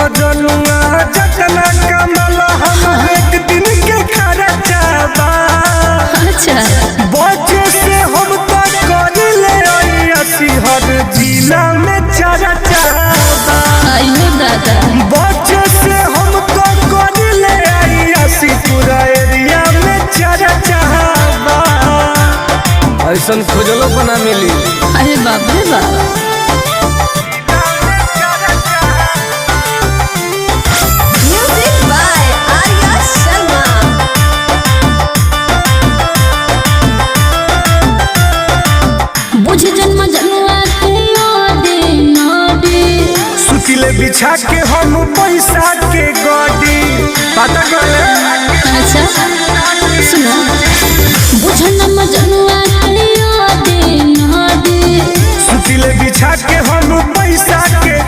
मजनुआ जतना कमल हम एक दिन के खर्चा बा। अच्छा बच्चे से हम तो कर ले ऐसी हर जिला में चर्चा बा। आइयो दादा बच्चे से हम तो कर ले ऐसी पूरा एरिया में चर्चा बा। ऐसन खोजलो बना मिली। अरे बाप रे बाप। Music by Arya Sharma. बुझ जन्म जनुआ के यादे नाडे सुतिले बिछा के हम पैसा के गडी पता कर ले। अच्छा सुनो बुझ जन्म जनुआ के यादे नाडे सुतिले बिछा के हम पैसा के